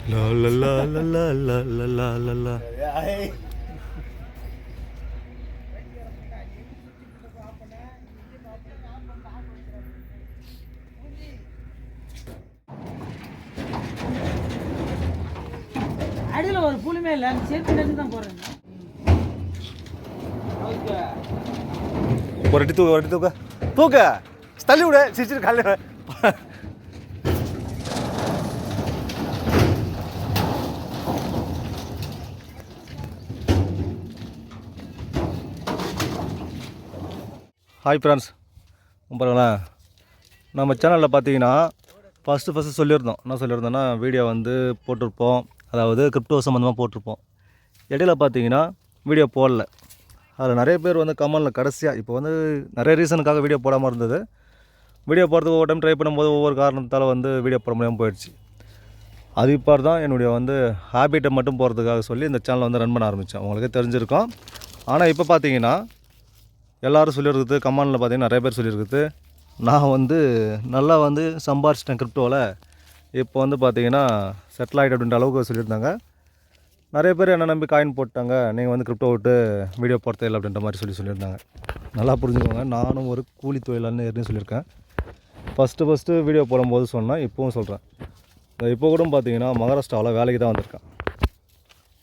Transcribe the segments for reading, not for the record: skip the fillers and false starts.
La la la la la la la la la la. அடியில் ஒரு புளிமே இல்லை அந்த சேர்த்து நெஞ்சு தான் போடுறேன் ஒரு அடி தூக்க, ஒரு அடி தூக்க, தூக்க தள்ளி விடு, சிரிச்சிட்டு காலையில் ஹாய் ஃப்ரெண்ட்ஸ், பாருங்களேன், நம்ம சேனலில் பார்த்தீங்கன்னா ஃபஸ்ட்டு சொல்லியிருந்தோம். என்ன சொல்லியிருந்தோன்னா வீடியோ வந்து போட்டிருப்போம், அதாவது கிரிப்டோ சம்மந்தமாக போட்டிருப்போம். இடையில பார்த்தீங்கன்னா வீடியோ போடல. அதில் நிறைய பேர் வந்து கமெண்டில் கடைசியாக இப்போ வந்து நிறைய ரீசனுக்காக வீடியோ போடாமல் இருந்தது. வீடியோ போடுறதுக்கு ஒவ்வொரு டைம் ட்ரை பண்ணும்போது ஒவ்வொரு காரணத்தால் வந்து வீடியோ போட முடியாமல் போயிடுச்சு. அது இப்போ தான் என்னுடைய வந்து ஹேபிட்டை மட்டும் போகிறதுக்காக சொல்லி இந்த சேனலை வந்து ரன் பண்ண ஆரம்பித்தேன். உங்களுக்கே தெரிஞ்சிருக்கோம். ஆனால் இப்போ பார்த்தீங்கன்னா எல்லோரும் சொல்லியிருக்குது, கமெண்டில் பார்த்தீங்கன்னா நிறைய பேர் சொல்லியிருக்குது, நான் வந்து நல்லா வந்து சம்பாரிச்சிட்டேன் கிரிப்டோவில், இப்போ வந்து பார்த்தீங்கன்னா செட்டில் ஆகிட்டு அப்படின்ற அளவுக்கு சொல்லியிருந்தாங்க. நிறைய பேர் என்ன நம்பி காயின் போட்டாங்க, நீங்கள் வந்து கிரிப்டோ விட்டு வீடியோ போடுறதே இல்லை அப்படின்ற மாதிரி சொல்லியிருந்தாங்க. நல்லா புரிஞ்சுக்கோங்க, நானும் ஒரு கூலி தொழிலாளர்னு ஏற்கனவே சொல்லியிருக்கேன். ஃபஸ்ட்டு வீடியோ போடும்போது சொன்னேன், இப்போவும் சொல்கிறேன். இப்போ கூட பார்த்தீங்கன்னா மகாராஷ்டிராவில் வேலைக்கு தான் வந்திருக்கேன்.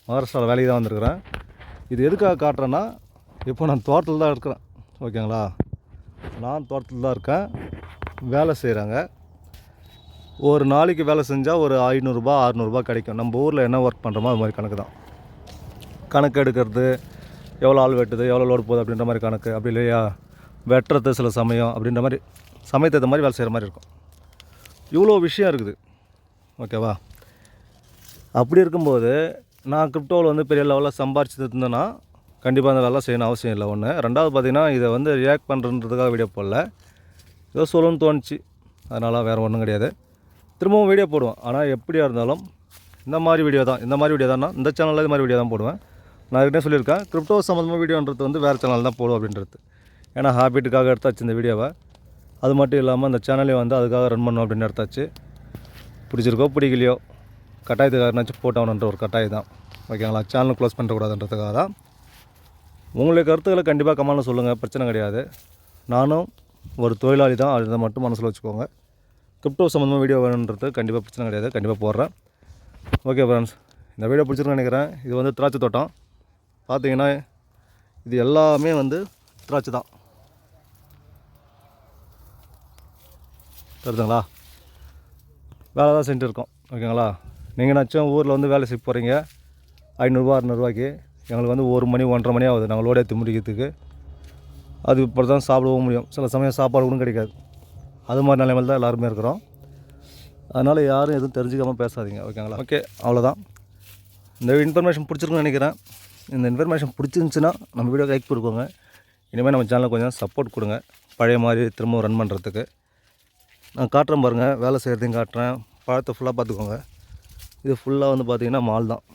மகாராஷ்டிராவில் வேலைக்கு தான் வந்திருக்கிறேன். இது எதுக்காக காட்டுறேன்னா, இப்போ நான் தோட்டத்தில் தான் இருக்கிறேன். ஓகேங்களா, நான் தோட்டத்தில் தான் இருக்கேன். வேலை செய்கிறாங்க. ஒரு நாளைக்கு வேலை செஞ்சால் ஒரு 500 600 கிடைக்கும். நம்ம ஊரில் என்ன ஒர்க் பண்ணுறோமோ அது மாதிரி கணக்கு தான். கணக்கு எடுக்கிறது, எவ்வளோ ஆள் வெட்டுது, எவ்வளோ லோடு போகுது அப்படின்ற மாதிரி கணக்கு. அப்படி இல்லையா, வெட்டுறது சில சமயம் அப்படின்ற மாதிரி சமயத்தை ஏற்ற மாதிரி வேலை செய்கிற மாதிரி இருக்கும். இவ்வளோ விஷயம் இருக்குது. ஓகேவா, அப்படி இருக்கும்போது நான் கிரிப்டோவில் வந்து பெரிய லெவலில் சம்பாரிச்சு இருந்தேன்னா கண்டிப்பாக அந்த வேலை செய்யணும் அவசியம் இல்லை. ஒன்று. ரெண்டாவது பார்த்திங்கன்னா, இதை வந்து ரியாக்ட் பண்ணுறதுக்காக வீடியோ போடல, ஏதோ சொல்லணும்னு தோணுச்சு, அதனால் வேறு ஒன்றும் கிடையாது. திரும்பவும் வீடியோ போடுவேன். ஆனால் எப்படியாக இருந்தாலும் இந்த மாதிரி வீடியோ தான், இந்த சேனலில் இது மாதிரி வீடியோ தான் போடுவேன். நான் ஏற்கனவே சொல்லியிருக்கேன், கிரிப்டோ சம்மந்தமாக வீடியோன்றது வந்து வேறு சேனல் தான் போடுவோம் அப்படின்றது. ஏன்னா ஹேபிட்டுக்காக எடுத்தாச்சு இந்த வீடியோவை. அது மட்டும் இல்லாமல் அந்த சேனலையும் வந்து அதுக்காக ரன் பண்ணணும் அப்படின்னு எடுத்தாச்சு. பிடிச்சிருக்கோ பிடிக்கலையோ கட்டாயத்துக்காக என்னாச்சும் போட்டவனுன்ற ஒரு கட்டாயம் தான். ஓகேங்களா, சேனல் க்ளோஸ் பண்ணுறக்கூடாதுன்றதுக்காக தான். உங்களுடைய கருத்துக்களை கண்டிப்பாக கமெண்ட்டில் சொல்லுங்கள், பிரச்சனை கிடையாது. நானும் ஒரு தொழிலாளி தான், அதை மட்டும் மனசில் வச்சுக்கோங்க. கிரிப்டோ சம்மந்தமாக வீடியோ வேணுன்றது கண்டிப்பாக பிரச்சனை கிடையாது, கண்டிப்பாக போடுறேன். ஓகே ஃப்ரெண்ட்ஸ், இந்த வீடியோ பிடிச்சிருக்குன்னு நினைக்கிறேன். இது வந்து திராட்சை தோட்டம். பார்த்தீங்கன்னா இது எல்லாமே வந்து திராட்சை தான். தெரியுதுங்களா, வேலை தான் செஞ்சுட்டு இருக்கோம். ஓகேங்களா, நீங்கள் நச்சும் ஊரில் வந்து வேலை செய்ய போகிறீங்க 500 600 எங்களுக்கு வந்து 1 மணி 1:30 மணி ஆகுது நாங்கள் லோடு ஏற்றி முடிக்கிறதுக்கு. அது இப்போ தான் சாப்பிடவும் முடியும். சில சமயம் சாப்பாடு கூட கிடைக்காது. அது மாதிரி நிலைமையில் தான் எல்லாருமே இருக்கிறோம். அதனால் யாரும் எதுவும் தெரிஞ்சுக்காமல் பேசாதீங்க. ஓகேங்களா, ஓகே, அவ்வளோதான். இந்த இன்ஃபர்மேஷன் பிடிச்சிருக்குன்னு நினைக்கிறேன். இந்த இன்ஃபர்மேஷன் பிடிச்சிருந்துச்சின்னா நம்ம வீடியோ லைக் கொடுக்கோங்க. இனிமேல் நம்ம சேனலுக்கு கொஞ்சம் சப்போர்ட் கொடுங்க, பழைய மாதிரி திரும்ப ரன் பண்ணுறதுக்கு. நான் காட்டுறேன் பாருங்கள், வேலை செய்கிறதையும் காட்டுறேன். பழத்தை ஃபுல்லாக பார்த்துக்கோங்க. இது ஃபுல்லாக வந்து பார்த்திங்கன்னா மால் தான்.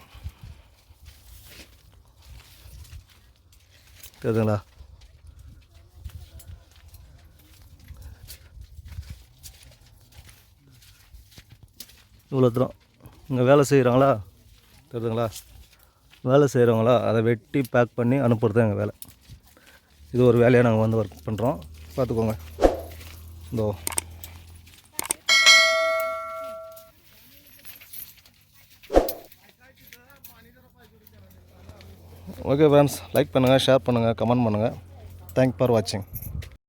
தெரியுதுங்களா, இவ்வளோ தூரம் இங்கே வேலை செய்கிறாங்களா, தெரியுதுங்களா, வேலை செய்கிறவங்களா அதை வெட்டி பேக் பண்ணி அனுப்புறது தான் எங்கள் வேலை. இது ஒரு வேலையாக நாங்கள் வந்து ஒர்க் பண்ணுறோம். பார்த்துக்கோங்க. இதோ ஓகே ஃப்ரெண்ட்ஸ், லைக் பண்ணுங்கள், ஷேர் பண்ணுங்கள், கமெண்ட் பண்ணுங்கள். தேங்க்ஸ் ஃபார் வாட்சிங்.